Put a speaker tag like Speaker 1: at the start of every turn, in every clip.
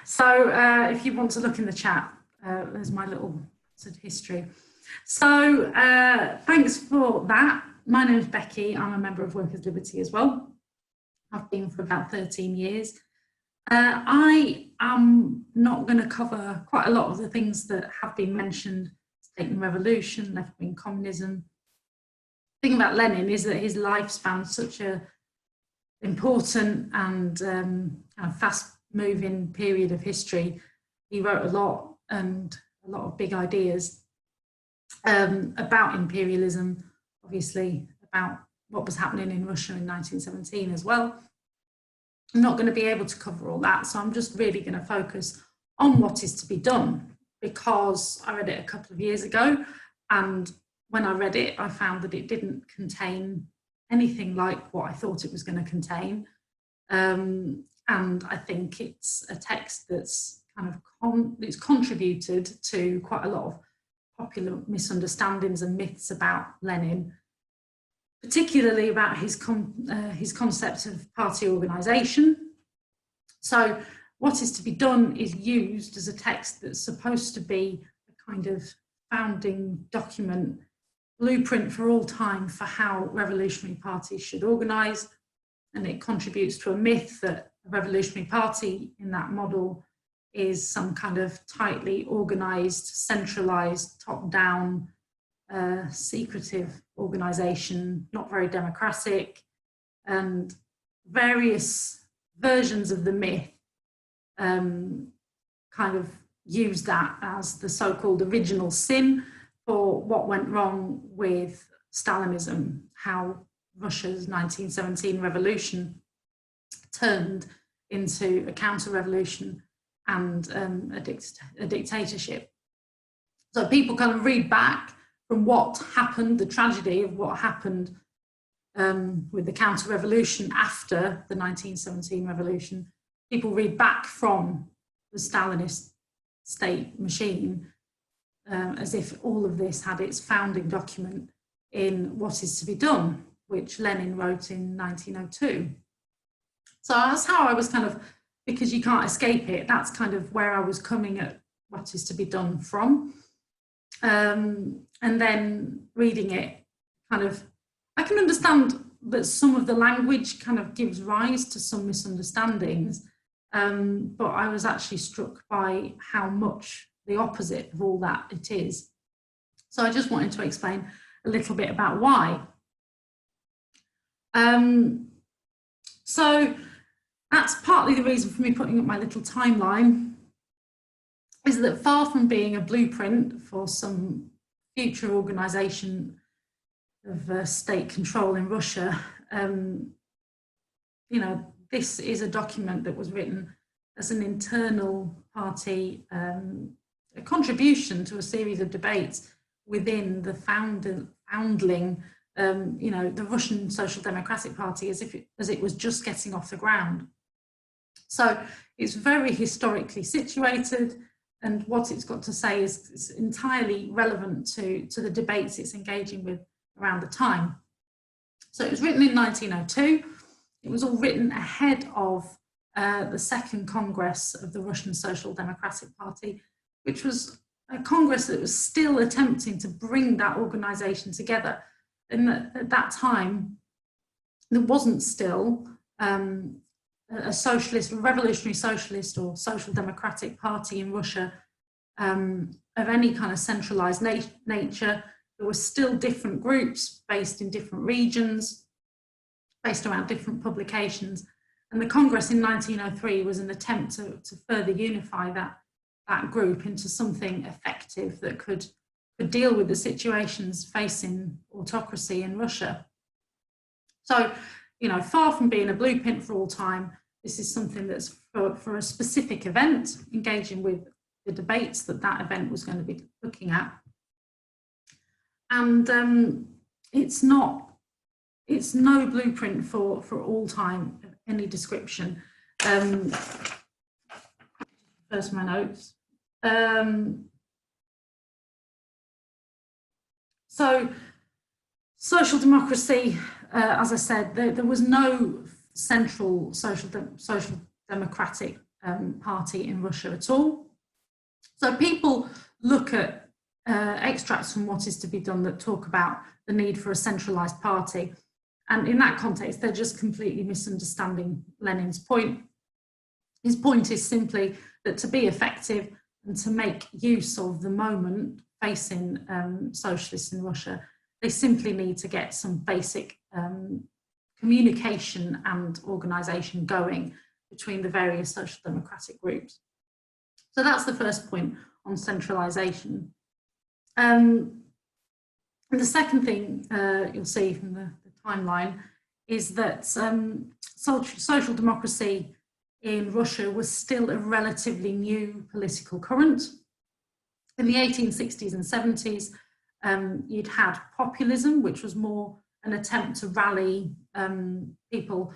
Speaker 1: So if you want to look in the chat, there's my little sort of history. So thanks for that. My name is Becky. I'm a member of Workers' Liberty as well. I've been for about 13 years. I am not going to cover quite a lot of the things that have been mentioned: state and revolution, left-wing communism. The thing about Lenin is that his life spans such a important and fast-moving period of history. He wrote a lot and a lot of big ideas about imperialism, obviously about what was happening in Russia in 1917 as well. I'm not going to be able to cover all that, so I'm just really going to focus on what is to be done, because I read it a couple of years ago, and when I read it, I found that it didn't contain anything like what I thought it was going to contain. And I think it's a text that's it's contributed to quite a lot of popular misunderstandings and myths about Lenin, particularly about his concept of party organisation. So what is to be done is used as a text that's supposed to be a kind of founding document, blueprint for all time for how revolutionary parties should organise, and it contributes to a myth that a revolutionary party in that model is some kind of tightly organised, centralised, top-down, secretive organisation, not very democratic, and various versions of the myth kind of use that as the so-called original sin for what went wrong with Stalinism, how Russia's 1917 revolution turned into a counter-revolution and a dictatorship. So people kind of read back from what happened, the tragedy of what happened with the counter-revolution after the 1917 revolution. People read back from the Stalinist state machine as if all of this had its founding document in What Is to Be Done, which Lenin wrote in 1902. So that's how I was kind of, because you can't escape it, that's kind of where I was coming at what is to be done from. And then reading it, kind of, I can understand that some of the language kind of gives rise to some misunderstandings, but I was actually struck by how much the opposite of all that it is. So I just wanted to explain a little bit about why. So that's partly the reason for me putting up my little timeline, is that far from being a blueprint for some future organisation of state control in Russia, you know, this is a document that was written as an internal party a contribution to a series of debates within the foundling, you know, the Russian Social Democratic Party, as it was just getting off the ground. So it's very historically situated, and what it's got to say is entirely relevant to the debates it's engaging with around the time. So it was written in 1902. It was all written ahead of the Second Congress of the Russian Social Democratic Party, which was a congress that was still attempting to bring that organisation together. And at that time, there wasn't still a socialist, revolutionary socialist or social democratic party in Russia of any kind of centralised nature. There were still different groups based in different regions, based around different publications. And the Congress in 1903 was an attempt to further unify that group into something effective that could deal with the situations facing autocracy in Russia. So, you know, far from being a blueprint for all time, this is something that's for a specific event, engaging with the debates that event was going to be looking at. And it's no blueprint for all time of any description. First, my notes. So, social democracy, as I said, there was no central social democratic party in Russia at all. So people look at extracts from What Is to Be Done that talk about the need for a centralized party. And in that context, they're just completely misunderstanding Lenin's point. His point is simply that to be effective and to make use of the moment facing socialists in Russia, they simply need to get some basic communication and organisation going between the various social democratic groups. So that's the first point on centralisation. And the second thing you'll see from the timeline is that social democracy in Russia was still a relatively new political current. In the 1860s and 70s, you'd had populism, which was more an attempt to rally people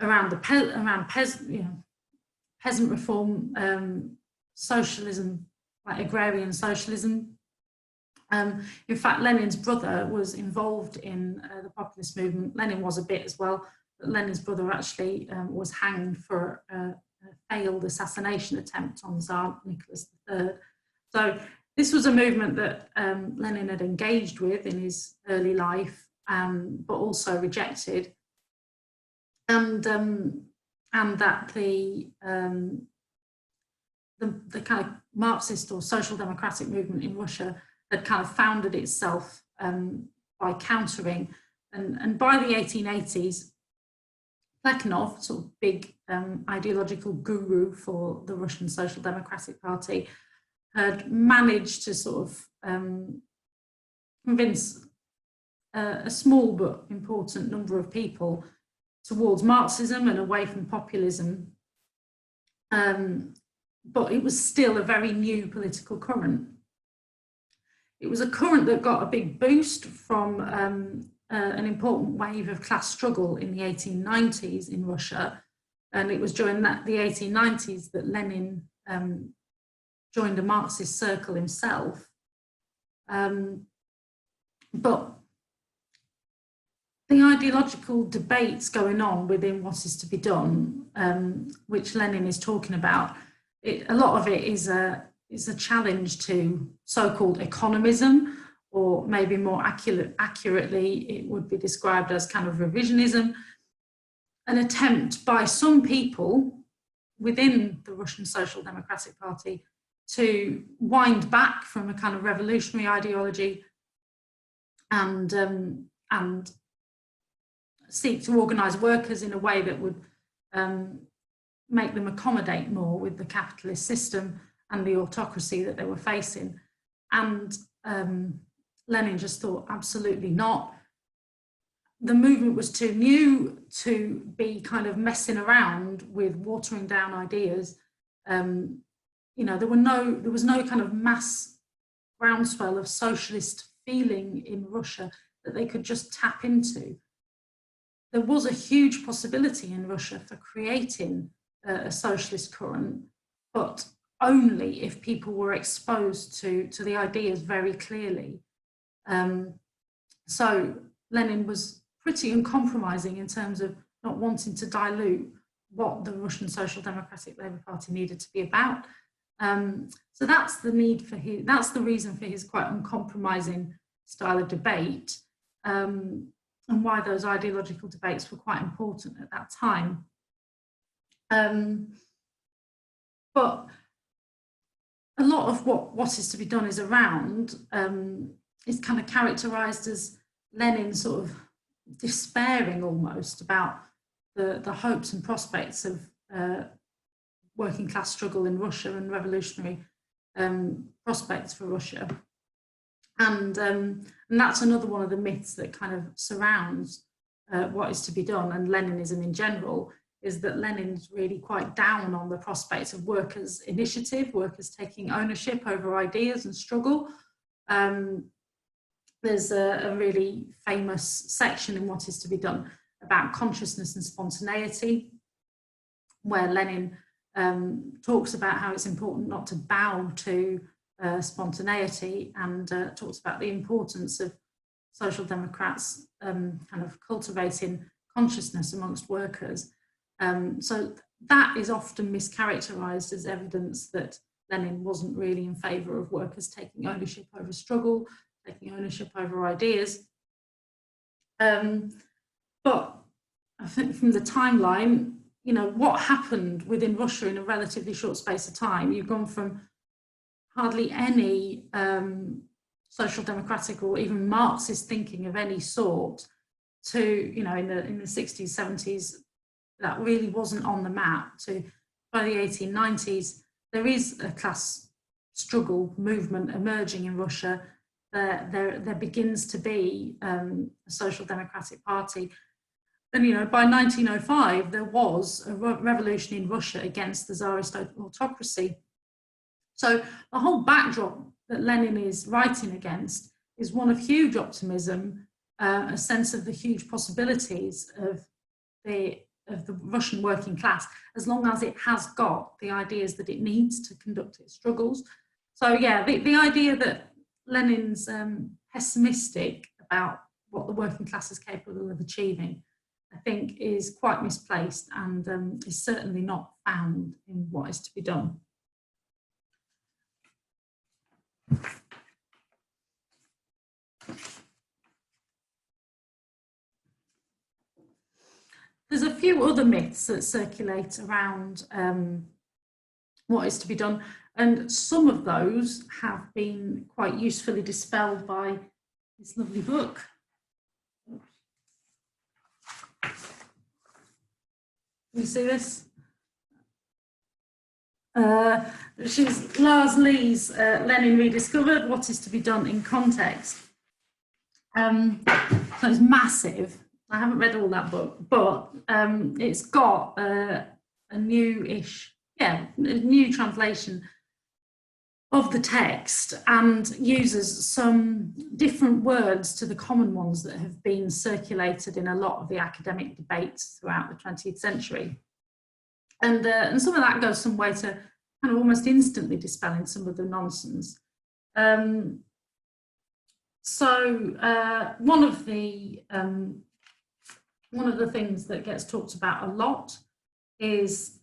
Speaker 1: around peasant reform, socialism, like agrarian socialism. In fact, Lenin's brother was involved in the populist movement. Lenin was a bit as well, but Lenin's brother actually was hanged for a failed assassination attempt on Tsar Nicholas III. So this was a movement that Lenin had engaged with in his early life, but also rejected, and that the kind of Marxist or social democratic movement in Russia had kind of founded itself by countering, and by the 1880s, Plekhanov, sort of big ideological guru for the Russian Social Democratic Party, had managed to sort of convince a small but important number of people towards Marxism and away from populism. But it was still a very new political current. It was a current that got a big boost from an important wave of class struggle in the 1890s in Russia. And it was during the 1890s that Lenin joined a Marxist circle himself. But the ideological debates going on within What Is to Be Done, which Lenin is talking about, a lot of it is a challenge to so-called economism, or maybe more accurately, it would be described as kind of revisionism, an attempt by some people within the Russian Social Democratic Party to wind back from a kind of revolutionary ideology and seek to organise workers in a way that would make them accommodate more with the capitalist system and the autocracy that they were facing. And Lenin just thought, absolutely not. The movement was too new to be kind of messing around with watering down ideas. You know, there was no kind of mass groundswell of socialist feeling in Russia that they could just tap into. There was a huge possibility in Russia for creating a socialist current, but only if people were exposed to the ideas very clearly. So Lenin was pretty uncompromising in terms of not wanting to dilute what the Russian Social Democratic Labour Party needed to be about. So that's the reason for his quite uncompromising style of debate, and why those ideological debates were quite important at that time. But a lot of what is to be done is around is kind of characterised as Lenin sort of despairing almost about the hopes and prospects of working class struggle in Russia and revolutionary prospects for Russia. And that's another one of the myths that kind of surrounds what is to be done, and Leninism in general, is that Lenin's really quite down on the prospects of workers' initiative, workers taking ownership over ideas and struggle. There's a really famous section in What Is to Be Done about consciousness and spontaneity, where Lenin talks about how it's important not to bow to spontaneity, and talks about the importance of social democrats kind of cultivating consciousness amongst workers. So that is often mischaracterized as evidence that Lenin wasn't really in favor of workers taking ownership over struggle, taking ownership over ideas. But I think from the timeline, you know, what happened within Russia in a relatively short space of time, you've gone from hardly any social democratic or even Marxist thinking of any sort to, you know, in the 60s, 70s, that really wasn't on the map, to by the 1890s, there is a class struggle movement emerging in Russia. There begins to be a social democratic party. And, you know, by 1905, there was a revolution in Russia against the Tsarist autocracy. So the whole backdrop that Lenin is writing against is one of huge optimism, a sense of the huge possibilities of the Russian working class, as long as it has got the ideas that it needs to conduct its struggles. So yeah, the idea that Lenin's pessimistic about what the working class is capable of achieving, I think, is quite misplaced and is certainly not found in What Is to Be Done. There's a few other myths that circulate around what is to be done, and some of those have been quite usefully dispelled by this lovely book. You see this? Which is Lars Lee's Lenin Rediscovered, What Is to Be Done in Context. So it's massive. I haven't read all that book, but it's got a new-ish, a new translation of the text and uses some different words to the common ones that have been circulated in a lot of the academic debates throughout the 20th century. And some of that goes some way to kind of almost instantly dispelling some of the nonsense. One of the things that gets talked about a lot is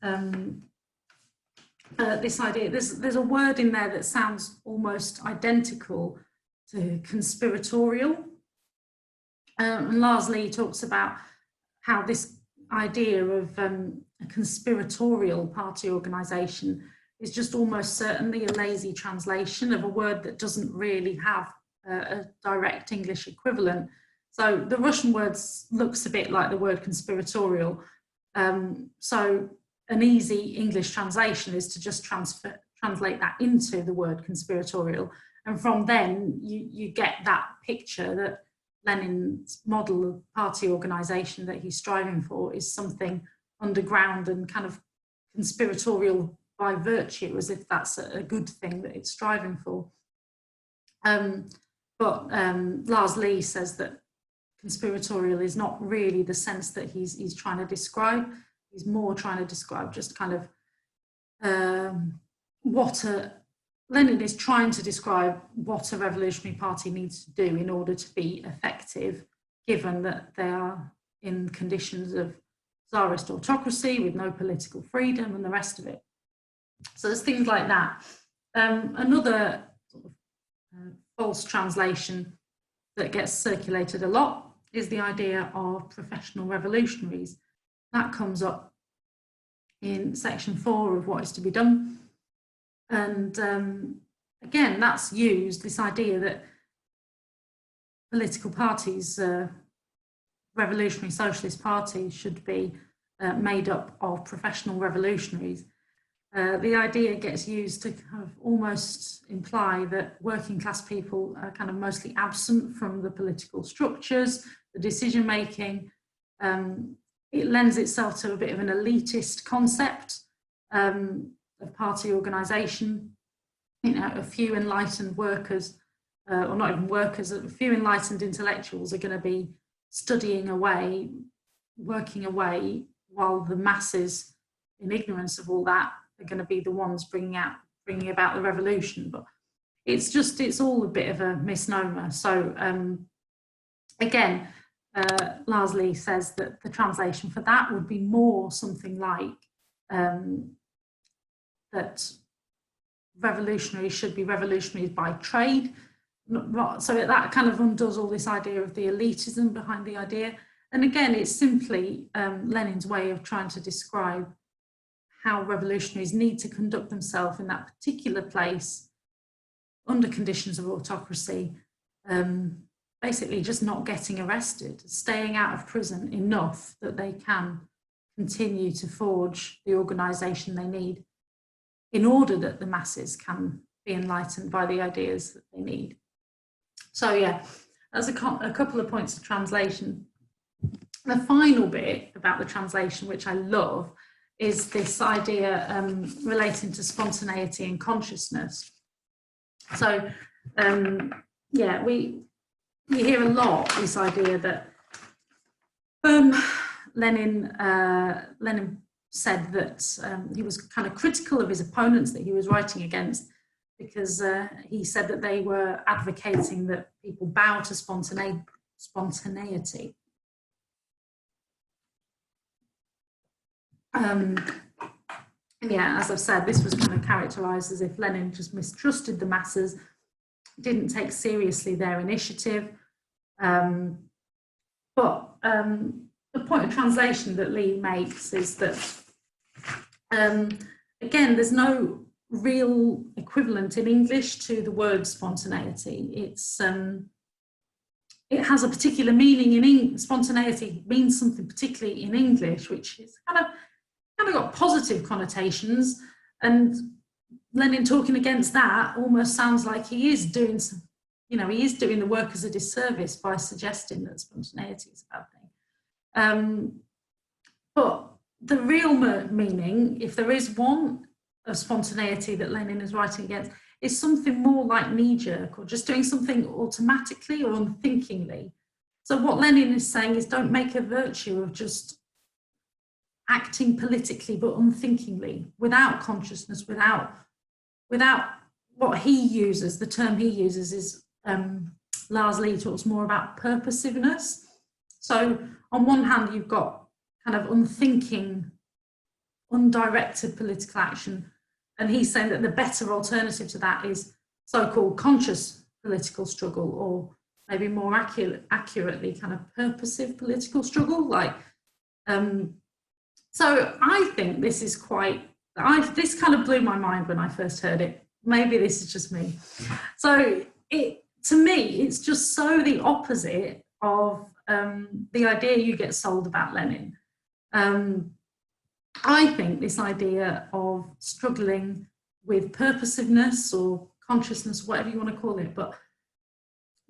Speaker 1: this idea. There's a word in there that sounds almost identical to conspiratorial. And Lars Lee talks about how this idea of a conspiratorial party organisation is just almost certainly a lazy translation of a word that doesn't really have a direct English equivalent. So the Russian word looks a bit like the word conspiratorial. So an easy English translation is to just translate that into the word conspiratorial. And from then you get that picture that Lenin's model of party organisation that he's striving for is something underground and kind of conspiratorial by virtue, as if that's a good thing that it's striving for. But Lars Lee says that conspiratorial is not really the sense that he's trying to describe. He's more trying to describe just kind of Lenin is trying to describe what a revolutionary party needs to do in order to be effective, given that they are in conditions of Tsarist autocracy with no political freedom and the rest of it. So there's things like that. Another sort of, false translation that gets circulated a lot is the idea of professional revolutionaries. That comes up in section 4 of What Is to Be Done. And again, that's used, this idea that political parties, revolutionary socialist parties, should be made up of professional revolutionaries. The idea gets used to kind of almost imply that working class people are kind of mostly absent from the political structures, the decision making. It lends itself to a bit of an elitist concept of party organisation. You know, a few enlightened workers, or not even workers, a few enlightened intellectuals are going to be studying away, working away, while the masses, in ignorance of all that, are going to be the ones bringing about the revolution. But it's all a bit of a misnomer. So again, Lars Lee says that the translation for that would be more something like that revolutionaries should be revolutionaries by trade. So that kind of undoes all this idea of the elitism behind the idea. And again, it's simply Lenin's way of trying to describe how revolutionaries need to conduct themselves in that particular place under conditions of autocracy, basically just not getting arrested, staying out of prison enough that they can continue to forge the organisation they need in order that the masses can be enlightened by the ideas that they need. So yeah, that's a couple of points of translation. The final bit about the translation, which I love, is this idea relating to spontaneity and consciousness. So yeah, we hear a lot this idea that Lenin said that he was kind of critical of his opponents that he was writing against, because he said that they were advocating that people bow to spontaneity. And yeah, as I've said, this was kind of characterized as if Lenin just mistrusted the masses, didn't take seriously their initiative. But the point of translation that Lee makes is that, again, there's no real equivalent in English to the word spontaneity. It's it has a particular meaning in spontaneity means something particularly in English, which is kind of got positive connotations, and Lenin talking against that almost sounds like he is doing some, he is doing the workers a disservice by suggesting that spontaneity is a bad thing. But the real meaning, if there is one, of spontaneity that Lenin is writing against, is something more like knee-jerk, or just doing something automatically or unthinkingly. So what Lenin is saying is, don't make a virtue of just acting politically but unthinkingly, without consciousness, without what he uses, the term he uses is, Lars Lee talks more about purposiveness. So on one hand, you've got kind of unthinking, undirected political action, and he's saying that the better alternative to that is so-called conscious political struggle, or maybe more accurately kind of purposive political struggle. Like, so I think this is this kind of blew my mind when I first heard it. Maybe this is just me. So to me, it's just so the opposite of the idea you get sold about Lenin. I think this idea of struggling with purposiveness or consciousness, whatever you want to call it, but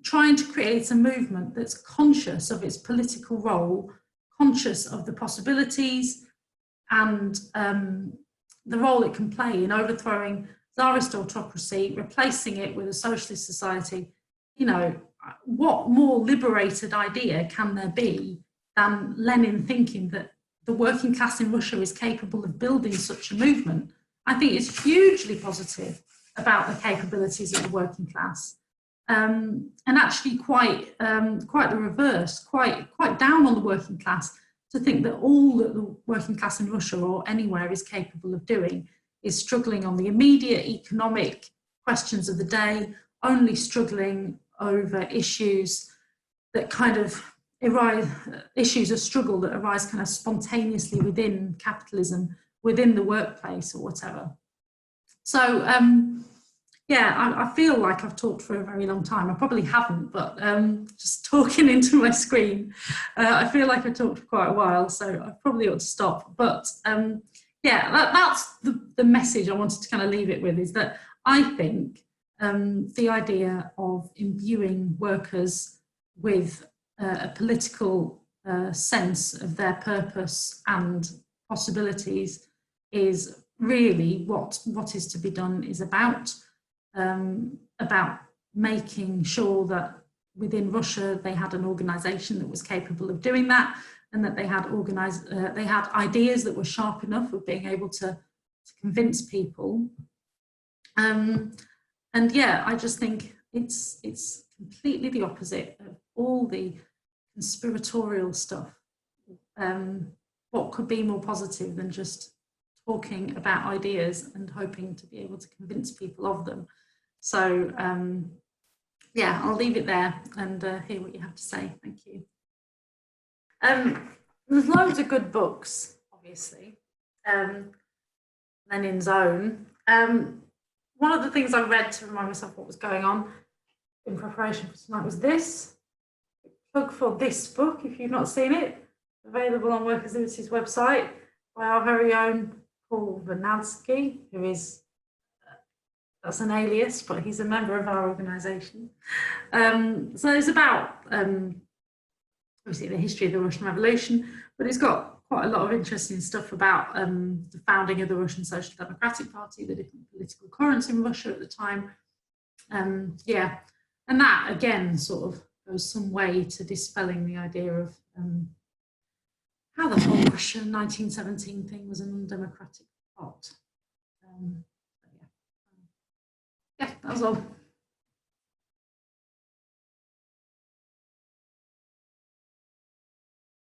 Speaker 1: trying to create a movement that's conscious of its political role, conscious of the possibilities and the role it can play in overthrowing Tsarist autocracy, replacing it with a socialist society. What more liberated idea can there be than Lenin thinking that the working class in Russia is capable of building such a movement? I think it's hugely positive about the capabilities of the working class, and actually quite the reverse, quite down on the working class, to think that all that the working class in Russia or anywhere is capable of doing is struggling on the immediate economic questions of the day, only struggling over issues that kind of arise, issues of struggle that arise kind of spontaneously within capitalism, within the workplace or whatever. So yeah, I feel like I've talked for a very long time. I probably haven't, but just talking into my screen, I feel like I talked for quite a while, so I probably ought to stop. But yeah, that's the message I wanted to kind of leave it with, is that I think the idea of imbuing workers with a political sense of their purpose and possibilities is really what is to be done is about making sure that within Russia they had an organisation that was capable of doing that, and that they had ideas that were sharp enough of being able to convince people. And yeah, I just think it's completely the opposite of all the conspiratorial stuff. What could be more positive than just talking about ideas and hoping to be able to convince people of them. So yeah, I'll leave it there and hear what you have to say. Thank you. There's loads of good books, obviously. Lenin's own. One of the things I read to remind myself what was going on in preparation for tonight was this. Plug for this book, if you've not seen it, available on Workers' Liberty's website by our very own Paul Vernadsky, who is, that's an alias, but he's a member of our organisation. So it's about, obviously, the history of the Russian Revolution, but it's got quite a lot of interesting stuff about the founding of the Russian Social Democratic Party, the different political currents in Russia at the time. Yeah, and that, again, sort of goes some way to dispelling the idea of how the whole Russian 1917 thing was an undemocratic plot. Yeah, that was all.